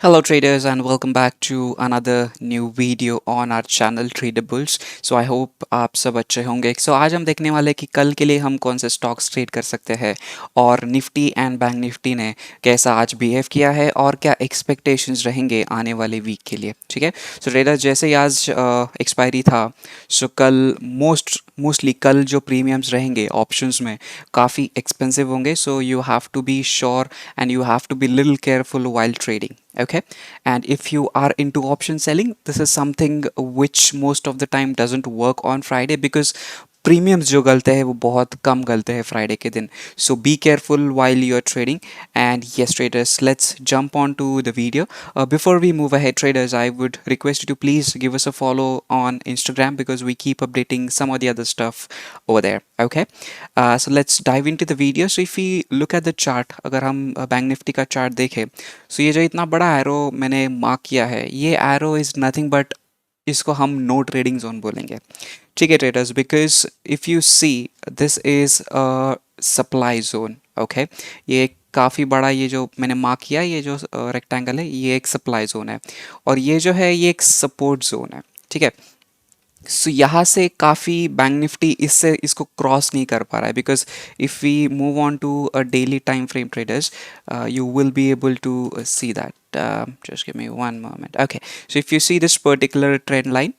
Hello traders and welcome back to another new video on our channel Tradables. So I hope आप सब अच्छे होंगे. So आज हम देखने वाले हैं कि कल के लिए हम कौन से स्टॉक्स ट्रेड कर सकते हैं और निफ्टी एंड बैंक निफ्टी ने कैसा आज बिहेव किया है और क्या एक्सपेक्टेशंस रहेंगे आने वाले वीक के लिए. ठीक है. सो ट्रेडर्स जैसे ही आज एक्सपायरी था, सो कल मोस्टली कल जो प्रीमियम्स रहेंगे ऑप्शंस में काफ़ी एक्सपेंसिव होंगे. So you have to be sure and you have to be little careful while trading. Okay, and if you are into option selling, this is something which most of the time doesn't work on Friday because premiums जो गलते हैं वो बहुत कम गलते हैं Friday के दिन. So be careful while you are trading. And yes traders, let's jump on to the video. Before we move ahead traders, I would request you to please give us a follow on Instagram because we keep updating some of the other stuff over there. Okay, so let's dive into the video. So if we look at the chart, अगर हम bank Nifty का chart देखें, so ये जो इतना बड़ा arrow मैंने mark किया है, ये एरो इज नथिंग बट इसको हम नो ट्रेडिंग जोन बोलेंगे. ठीक है traders, because if you see this is a supply zone. Okay, ये काफ़ी बड़ा, ये जो मैंने मार्क किया, ये जो रेक्टेंगल है, ये एक सप्लाई जोन है और ये जो है ये एक सपोर्ट जोन है. ठीक है. सो यहाँ से काफ़ी बैंक निफ्टी इससे इसको क्रॉस नहीं कर पा रहा है because if we move on to a daily time frame traders, you will be able to see that. Just give me one moment. Okay, so if you see this particular trend line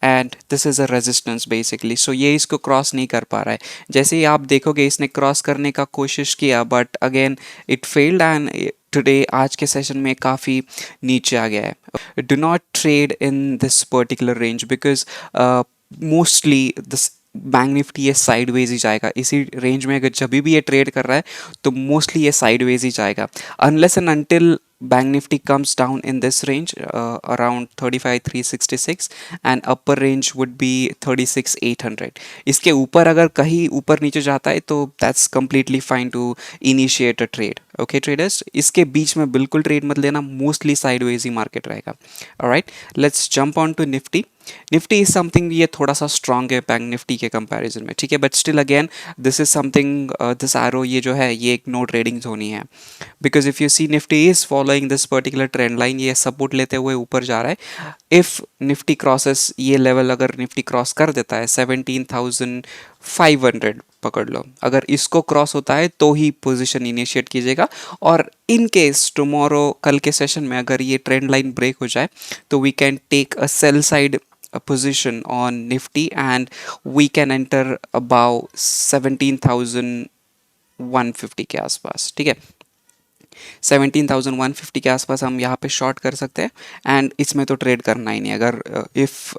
and this is a resistance basically, so ये इसको cross नहीं कर पा रहा है. जैसे ही आप देखोगे इसने क्रॉस करने का कोशिश किया but again it failed and today आज के सेशन में काफ़ी नीचे आ गया है. Do not trade in this particular range because mostly this bank Nifty ये साइडवेज ही जाएगा. इसी रेंज में अगर जब भी ये ट्रेड कर रहा है तो मोस्टली ये साइडवेज ही जाएगा unless and until bank nifty comes down in this range, around 35,366 and upper range would be 36,800. इसके ऊपर अगर कहीं ऊपर नीचे जाता है तो that's completely fine to initiate a trade. Okay traders, इसके बीच में बिल्कुल ट्रेड मत लेना, मोस्टली साइडवेज ही मार्केट रहेगा. Alright, let's jump on to Nifty. Nifty is something, ये थोड़ा सा स्ट्रांग है बैंक निफ्टी के कंपैरिजन में. ठीक है, but still again this is something, this arrow ये जो है ये एक नो ट्रेडिंग जोन ही है because if you see Nifty is following this particular trend line, ये सपोर्ट लेते हुए ऊपर जा रहा है. इफ निफ्टी क्रॉसेस ये लेवल, अगर निफ्टी क्रॉस कर देता है 17,500 पकड़ लो, अगर इसको क्रॉस होता है तो ही पोजीशन इनिशिएट कीजिएगा. और इन केस टुमारो कल के सेशन में अगर ये ट्रेंड लाइन ब्रेक हो जाए तो we can take a sell side position on Nifty and we can enter about 17,150 के आसपास. ठीक है, 17,150 के आसपास हम यहाँ पे शॉर्ट कर सकते हैं एंड इसमें तो ट्रेड करना ही नहीं. अगर इफ़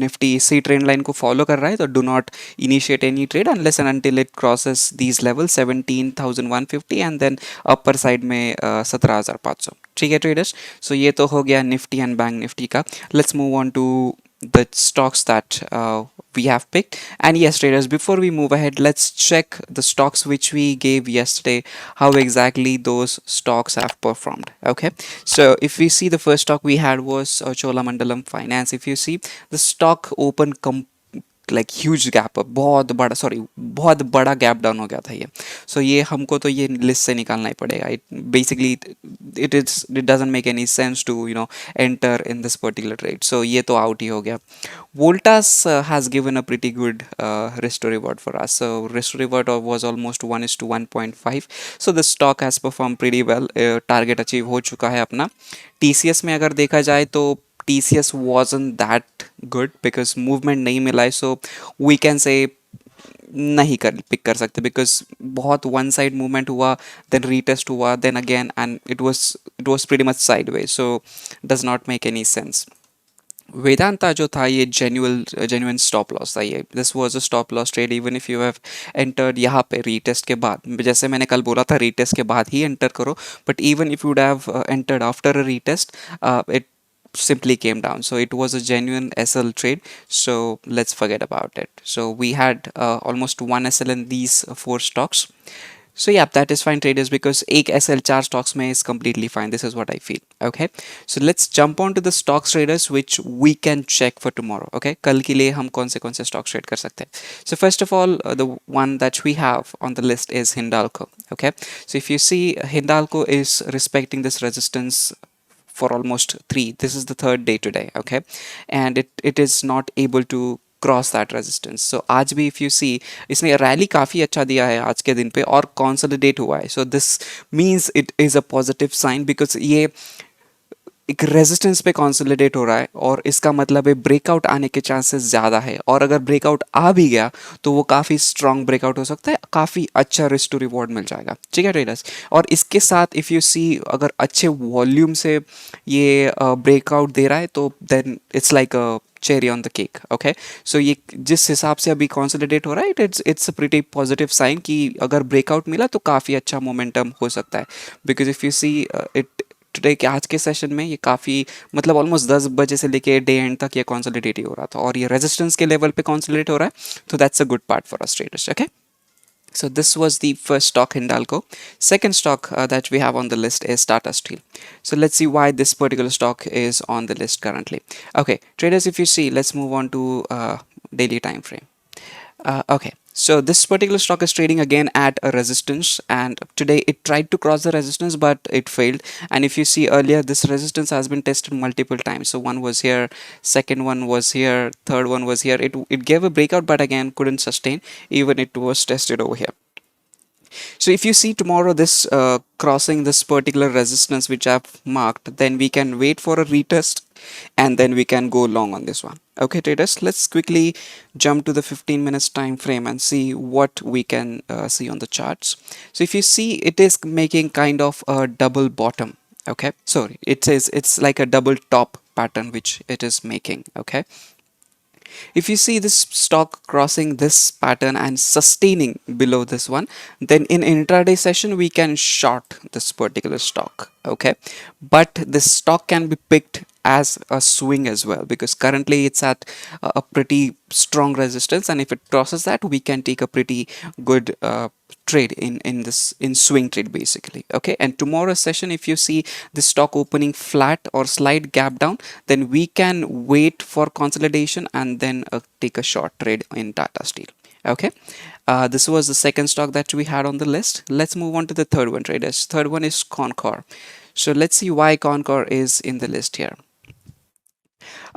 निफ्टी इसी ट्रेंड लाइन को फॉलो कर रहा है तो do not initiate any trade unless and until it crosses these level 17,150 and then upper side में 17,500. ठीक है ट्रेडर्स, सो ये तो हो गया निफ्टी एंड बैंक निफ्टी का. Let's move on to the stocks that we have picked. And yes traders, before we move ahead, let's check the stocks which we gave yesterday, how exactly those stocks have performed. Okay, so if we see, the first stock we had was Cholamandalam Finance. If you see, the stock opened like huge gap, बहुत बड़ा gap down हो गया था ये. सो ये हमको तो ये लिस्ट से निकालना ही पड़ेगा. It basically it doesn't make any sense to enter in this particular trade. So ये तो आउट ही हो गया. Voltas has given a pretty good risk to reward for us. So risk to reward was almost 1:1.5. So the stock has performed pretty well. Target achieve हो चुका है अपना. TCS में अगर देखा जाए तो TCS wasn't that good because movement नहीं मिला है. So we can say नहीं पिक कर सकते बिकॉज बहुत वन साइड मूवमेंट हुआ, देन रीटेस्ट हुआ, then again and it was pretty much sideways. So does not make any sense. Vedanta जो था ये जेन्युइन स्टॉप लॉस था. ये this was a stop loss trade even if you have entered यहाँ पे retest के बाद. जैसे मैंने कल बोला था रीटेस्ट के बाद ही एंटर करो, but even if you would have entered after a retest, it simply came down. So it was a genuine SL trade, so let's forget about it. So we had almost one SL in these four stocks. So yeah, that is fine traders because एक SL चार stocks में is completely fine. This is what I feel. Okay, so let's jump on to the stocks traders which we can check for tomorrow. Okay, कल के लिए हम कौन से stocks trade कर सकते हैं. So first of all, the one that we have on the list is Hindalco. Okay, so if you see, Hindalco is respecting this resistance for almost 3. This is the third day today, okay, and it is not able to cross that resistance. So आज भी if you सी इसने rally काफ़ी अच्छा दिया है आज के दिन पे और कंसोलिडेट हुआ है. So this means it is a positive sign because ये एक रेजिस्टेंस पे कंसोलिडेट हो रहा है और इसका मतलब है ब्रेकआउट आने के चांसेस ज़्यादा है. और अगर ब्रेकआउट आ भी गया तो वो काफ़ी स्ट्रांग ब्रेकआउट हो सकता है, काफ़ी अच्छा रिस्क टू रिवॉर्ड मिल जाएगा. ठीक है ट्रेडर्स. और इसके साथ इफ़ यू सी अगर अच्छे वॉल्यूम से ये ब्रेकआउट दे रहा है तो then it's like a cherry on the cake. Okay, so ये जिस हिसाब से अभी कंसोलिडेट हो रहा है it's a pretty positive sign कि अगर ब्रेकआउट मिला तो काफ़ी अच्छा मोमेंटम हो सकता है. Because if you see it today के आज के सेशन में ये काफ़ी मतलब ऑलमोस्ट 10 बजे से लेके डे एंड तक ये कंसोलिडेट ही हो रहा था और ये रेजिस्टेंस के लेवल पे कंसोलिडेट हो रहा है. तो that's a good part for us traders. Okay, so this was the first stock Hindalco. Second stock that we have on the list is Tata Steel. So let's see why this particular stock is on the list currently. Okay, traders, if you see, let's move on to daily time frame. Okay, so this particular stock is trading again at a resistance, and today it tried to cross the resistance but it failed. And if you see earlier, this resistance has been tested multiple times. So one was here, second one was here, third one was here. It gave a breakout but again couldn't sustain, even it was tested over here. So if you see tomorrow this crossing this particular resistance which I've marked, then we can wait for a retest and then we can go long on this one. Okay traders, let's quickly jump to the 15 minutes time frame and see what we can see on the charts. So if you see, it is making kind of a double bottom. Okay, sorry, it says it's like a double top pattern which it is making. Okay, if you see this stock crossing this pattern and sustaining below this one, then in intraday session we can short this particular stock. Okay, but this stock can be picked as a swing as well because currently it's at a pretty strong resistance, and if it crosses that we can take a pretty good trade in this in swing trade basically. Okay, and tomorrow's session, if you see the stock opening flat or slight gap down, then we can wait for consolidation and then take a short trade in Tata Steel. Okay, this was the second stock that we had on the list. Let's move on to the third one, traders. Third one is Concor. So let's see why Concor is in the list here.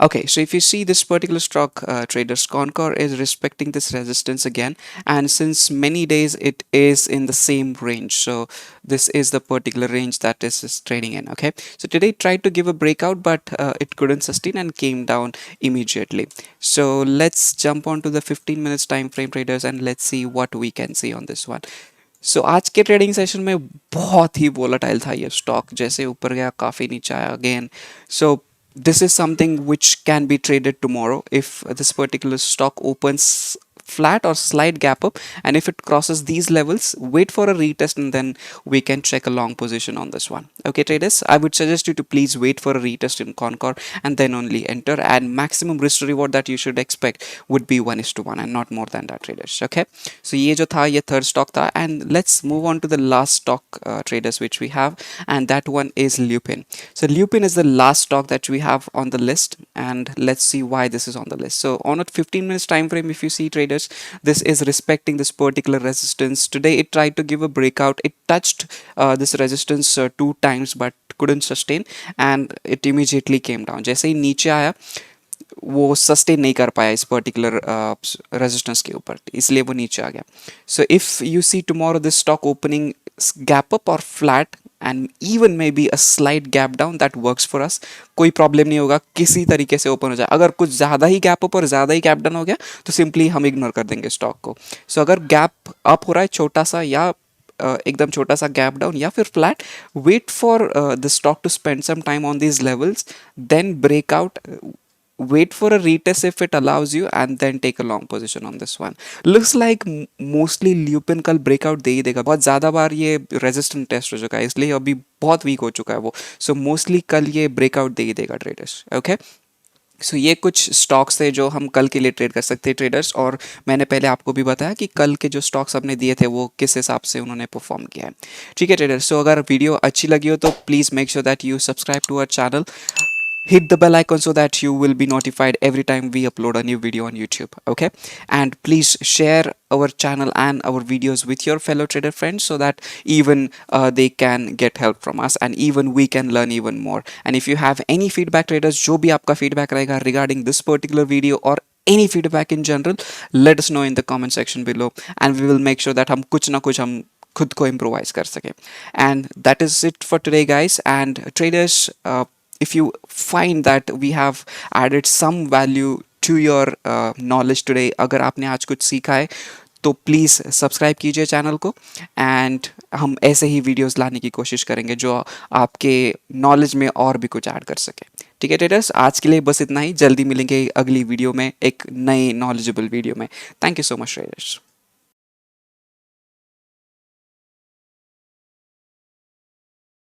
Okay, so if you see this particular stock, traders, Concor is respecting this resistance again, and since many days it is in the same range. So this is the particular range that is trading in. Okay, so today it tried to give a breakout but it couldn't sustain and came down immediately. So let's jump on to the 15 minutes time frame, traders, and let's see what we can see on this one. सो आज के trading session में बहुत ही volatile था ये stock, जैसे ऊपर गया काफ़ी नीचे आया again. So this is something which can be traded tomorrow if this particular stock opens flat or slight gap up, and if it crosses these levels, wait for a retest and then we can check a long position on this one. Okay traders, I would suggest you to please wait for a retest in Concor and then only enter, and maximum risk to reward that you should expect would be 1:1 and not more than that, traders. Okay, so ये जो था ये third stock था, and let's move on to the last stock, traders, which we have, and that one is Lupin. So Lupin is the last stock that we have on the list, and let's see why this is on the list. So on a 15 minutes time frame, if you see, traders, this is respecting this particular resistance. Today it tried to give a breakout. It touched this resistance 2 times but couldn't sustain, and it immediately came down. जैसे ही नीचे आया वो sustain नहीं कर पाया इस particular resistance के ऊपर, इसलिए वो नीचे आ गया. So if you see tomorrow this stock opening gap up और flat and even maybe a slight gap down, that works for us. कोई प्रॉब्लम नहीं होगा, किसी तरीके से ओपन हो जाए. अगर कुछ ज़्यादा ही गैप अप और ज़्यादा ही गैप डाउन हो गया तो सिंपली हम इग्नोर कर देंगे स्टॉक को. सो अगर गैप अप हो रहा है छोटा सा या एकदम छोटा सा गैप डाउन या फिर flat, wait for the stock to spend some time on these levels, then breakout, wait for a retest if it allows you, and then take a long position on this one. Looks like mostly Lupin कल breakout दे ही देगा. बहुत ज़्यादा बार ये resistant test हो चुका है, इसलिए अभी बहुत weak हो चुका है वो. So mostly कल ये breakout दे ही देगा traders. Okay, सो ये कुछ स्टॉक्स थे जो हम कल के लिए ट्रेड कर सकते हैं ट्रेडर्स, और मैंने पहले आपको भी बताया कि कल के जो स्टॉक्स हमने दिए थे वो किस हिसाब से उन्होंने परफॉर्म किया है. ठीक है ट्रेडर्स, सो अगर वीडियो अच्छी लगी हो तो please make sure that you subscribe to our channel. hit the bell icon so that you will be notified every time we upload a new video on YouTube. Okay, and please share our channel and our videos with your fellow trader friends so that even they can get help from us and even we can learn even more. And if you have any feedback, traders, जो भी आपका feedback रहेगा regarding this particular video or any feedback in general, let us know in the comment section below and we will make sure that हम कुछ ना कुछ हम खुद को improvise कर सके. And that is it for today, guys. And traders, if you find that we have added some value to your knowledge today, अगर आपने आज कुछ सीखा है तो प्लीज़ सब्सक्राइब कीजिए चैनल को. एंड हम ऐसे ही वीडियोस लाने की कोशिश करेंगे जो आपके नॉलेज में और भी कुछ ऐड कर सके. ठीक है ट्रेडर्स, आज के लिए बस इतना ही. जल्दी मिलेंगे अगली वीडियो में एक नए नॉलेजेबल वीडियो में. Thank you so much traders.